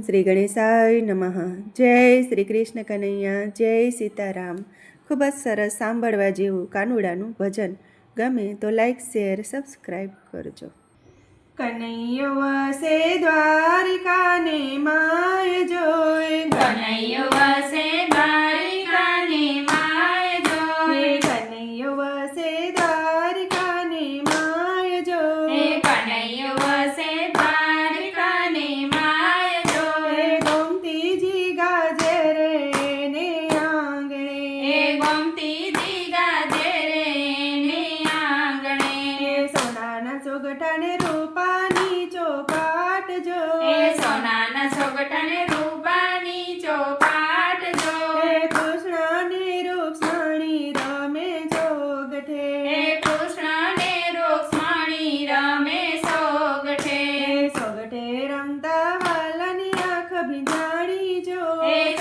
શ્રી ગણેશાય નમઃ. જય શ્રી કૃષ્ણ કનૈયા, જય સીતારામ. ખૂબ જ સરસ સાંભળવા જેવું કાનુડાનું ભજન. ગમે તો લાઈક, શેર, સબસ્ક્રાઈબ કરજો. કનૈયો વસે દ્વારિકાને માય જોય, કનૈયો વસે દ્વારિકાને માય જોય, કનૈયો વસે દ્વારિકાને માય જોય, કનૈયો વસે દ્વારિકાને માય જોય, ગોમતીજી ગાજે રે ને આંગણે, ગોમતીજી ગાજે રે ને આંગણે, સોનાના સોગઠાને રૂપાની ચોપાટ જો, સોનાના સોગઠાને રૂપાની ચોપાટ જો, કૃષ્ણ ને રૂક્ષ્મણી રમે જોગઠે, કૃષ્ણ ને રૂક્ષ્મણી રમે સોગઠે, સોગઠે રમતા વાલાની આંખ ભીંજાણી જો,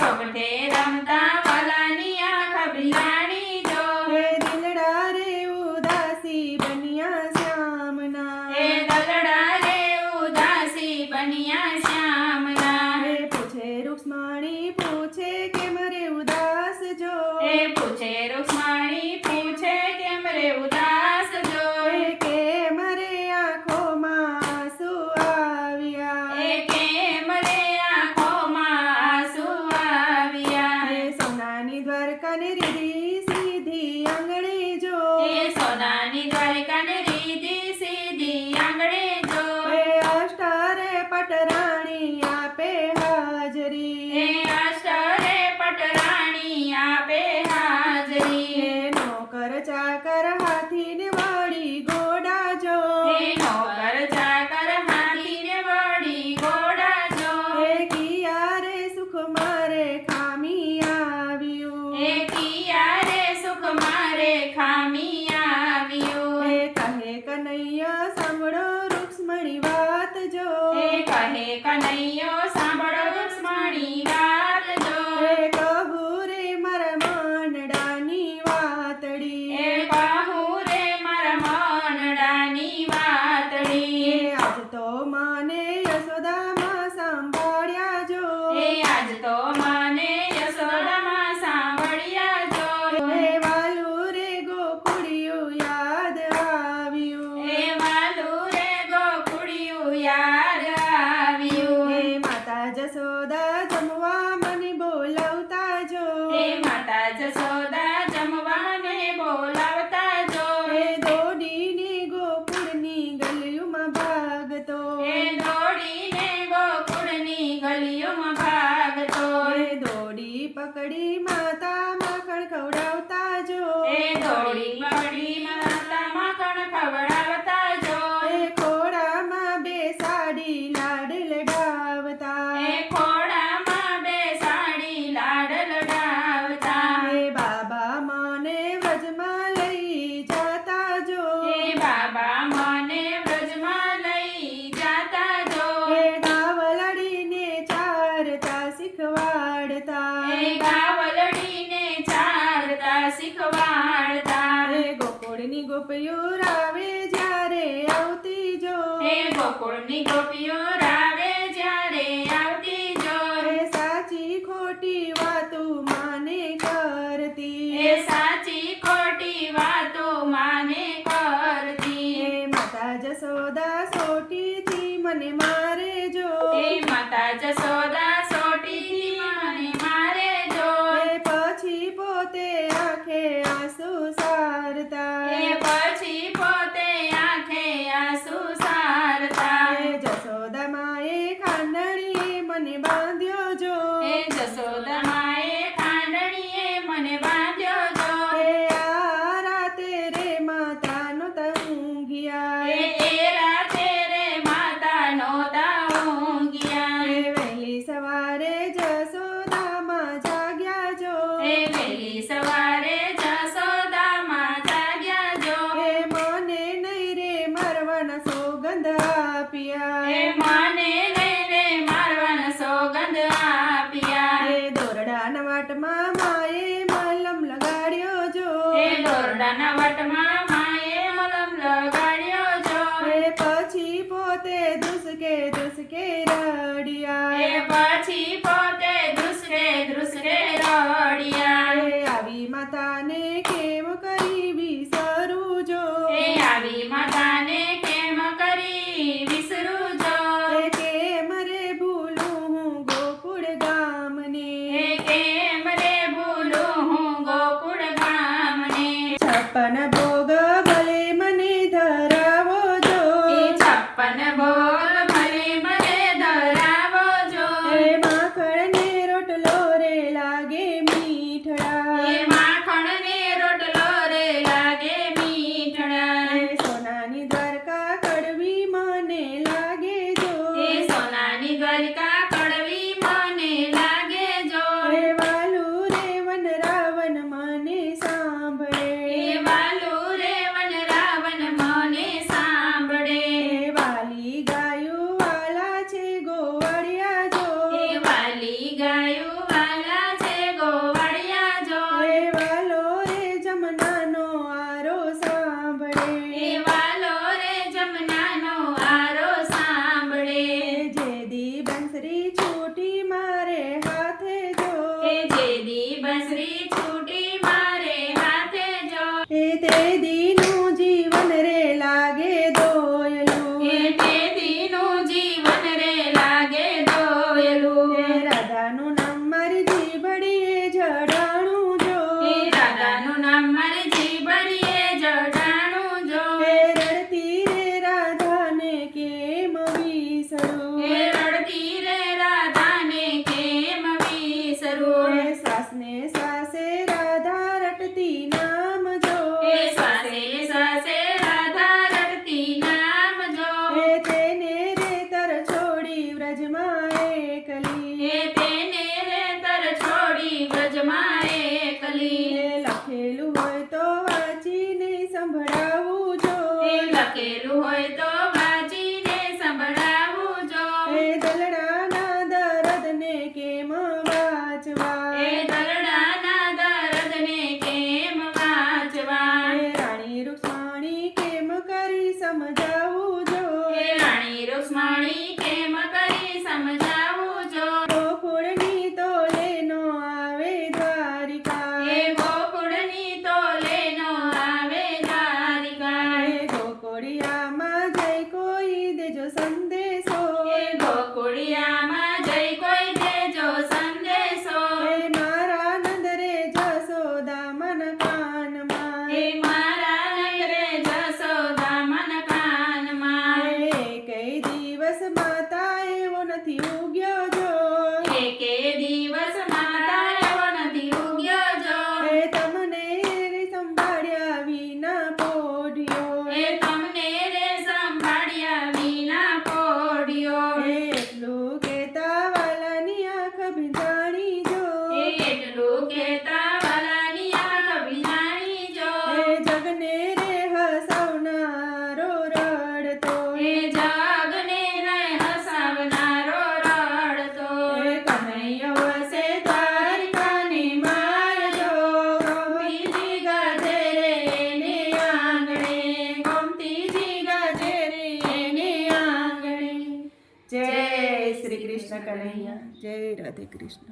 સોગઠે રમતા વાલાની આંખ ભીલાણી જો, દિલડા રે ઉદાસી બન્યા શ્યામના, દલડા રે ઉદાસી બન્યા શ્યામના, પૂછે રૂક્ષ્મણી પૂછે કેમ રે ઉદાસ જો, પૂછે રૂક્ષ્મણી પૂછે કેમ રે ઉદાસ જો, કેમ રે આંખોમાં આંસુ આવ્યા, કેમ રે આંખોમાં આંસુ આવ્યા, સોનાની દ્વારકાને રીધી સીધી આંગણે જો, સોનાની દ્વારિકાને રીધી સીધી આંગણે જો, અષ્ટરે પટરાણી આપે હાજરી, અષ્ટરે પટરાણી આપે હાજરી, નોકર ચાકર હાથીને વળી ઘોડા જો, નોકર ચાકર હાથીને વળી ઘોડા જો, કિયા રે સુખ મારે ખામી આવ્યું, કિયા રે સુખ મારે ખામી આવ્યું, કહે કનૈયા સાંભળો રૂક્ષ્મણી વાત જો, કહે કનૈયો સાંભળો રૂક્ષ્મણી વાત જો, કહું રે મારા મનડાની વાતડી, કહું રે મારા મનડાની વાતડી, આજ તો મને યશોદામાં સાંભળ્યા જો, આજ તો મને યશોદામાં સાંભળ્યા જો, વાલું રે ગોકુળિયું યાદ આવ્યું, વાલું રે ગોકુળિયું યાદ આવ્યું, માતા જશોદા જમવા મને બોલાવતા જો, માતા જશોદા જમવા મને બોલાવતા જો, દોડીને ગોકુળની ગલીઓમાં ભાગતો, દોડીને ગોકુળની ગલીઓમાં ભાગતો, દોડી પકડી માતા માખણ ખવડાવતા જો, દોડી પકડી માતા માખણ ખવડાવતા જો, ખોડામાં બેસાડી લાડ લડાવતા, ખોડામાં બેસાડી લાડ લડાવતા, બાબા મને વ્રજમાં લઈ જાતા જો, બાબા મને વ્રજમાં લઈ જાતા જો, ગાવલડીને ચારતા શીખવાડતા, ગાવલડીને ચારતા શીખવાડતા, ગોકુળની ગોપીઓ રાવે જ્યારે આવતી જો, ગોકુળની ગોપીઓ રાવે જ્યારે આવતી જો, સાચી ખોટી વાતો માને કરતી, સાચી ખોટી વાતો માને કરતી, માતા જશોદા સોટીથી મને મારે જો, માતા જશોદા સોટીથી મને મારે જો, પછી પોતે આંખે આંસુ સારતા, પછી પોતે આંખે આંસુ સારતા, જશોદા માએ ખાંડણીએ મને બાંધ્યો જો, જશોદા માએ ખાંડણીએ મને બાંધ્યો જો, આ રાતે રે માતા નહોતા ઊંઘ્યા, એ રાતે રે માતા નહોતા ઊંઘ્યા, વહેલી સવારે જશોદામાં જાગ્યા જો, વહેલી સવારે જશોદામાં જાગ્યા જો, મને નહીં રે મરવાના સોગંદ આપ્યા, મને લઈને મારવાના સોગંદ આપ્યા, દોરડાના વાટમાં માએ મલમ લગાડ્યો જો, દોરડાના વટમાં માએ મલમ લગાડ્યો જો, પછી પોતે દુસકે દુસકે રડ્યા, પછી પોતે ધ્રુસકે ધ્રુસકે રડ્યા. આવી માતાને કેમ કરી વિસરું જો આવી માતાને કેમ કરી વિસરું જો. કેમ રે ભૂલું હું ગોકુળ ગામને કેમ રે ભૂલું હું ગોકુળ ગામને. 56 ભોગ ભલે મને ધરાવો જો 56 ભોગ ભલે મને ધરાવો જો. માખણ ને રોટલો રે લાગે મીઠડા માખણ ને રોટલો રે લાગે મીઠડા. સોનાની દ્વારકા કડવી મને લાગે જો સોનાની દ્વારિકા કડવી મને લાગે જો. વાલું રે વન રાવણ મને સાંભળે વાલું રે વન રાવણ મને સાંભળે. વાલી ગાયું વાલા છે ગોવાળિયા જો વાલી ગાયું વાલા છે ગોવાળિયા જો. વાલો રે જમનાનો આરો સાંભળે વાલો રે જમનાનો આરો સાંભળે. જેદી બંસરી છૂટી મારે હાથે જો જેદી બંસરી છૂટી મારે હાથે જો. તે દીનું જીવન રે લાગે દોયલું તે દીનું જીવન રે લાગે દોયલું. રાધાનું નામ મારી જીભડીએ જડાણું જો રાધાનું નામ મારી જીભડીએ જડાણું જો. રડતી રે રાધાને કેમ વિસરું રડતી રે રાધાને કેમ વિસરું. સાસને સાસે રાધા રટતી નામ જો શ્વાસે શ્વાસે રાધા રડતી નામ જો. તેને રે તર છોડી વ્રજમાં એકલી તેને રે તર છોડી વ્રજમાં એકલી. લખેલું હોય તો વાંચીને સંભળાવું જો લખેલું હોય તો વાંચીને સંભળાવું જો. દલડાના દર્દને કેમ વાંચવા દરડાના દર્દને કેમ વાંચવા. રાણી રૂક્ષ્મણી કેમ કરી સમજાવું જો રાણી રૂક્ષ્મણી કેમ કરી સમજાવું જો. ગોકુળની તોલેનો આવે દ્વારિકા ગોકુળની તોલેનો આવે દ્વારિકા. ગોકુળિયામાં જય કોઈ દેજો સંદેશો ગોકુળિયામાં જય કોઈ દેજો સંદેશો. મારા નંદ રે જસોદા મન કાનમાં મારા નંદરે જસોદા મન કાનમાં. કઈ દિવસ માતા એવો નથી ઉગ્યો જો એકે દિવસ માતા એવો નથી ઉગ્યો જો. તમને રે સંભાળ્યા વિના પોઢ્યો તમને રે સંભાળ્યા વિના પોઢ્યો. એટલું કેતા વાલાની આંખ ભીંજાણી જો એટલું કહેતા વાલાની આંખ ભીનાણી જો. જગને રે હસાવનારો રડતો જગને રે હસાવનારો રડતો. કનૈયો વસે દ્વારિકાની મારજો ગોમતીજી ગાજે રે એને આંગણે ગોમતીજી ગાજે રે એને આંગણે. જય શ્રી કૃષ્ણ કનૈયા જય રાધે કૃષ્ણ.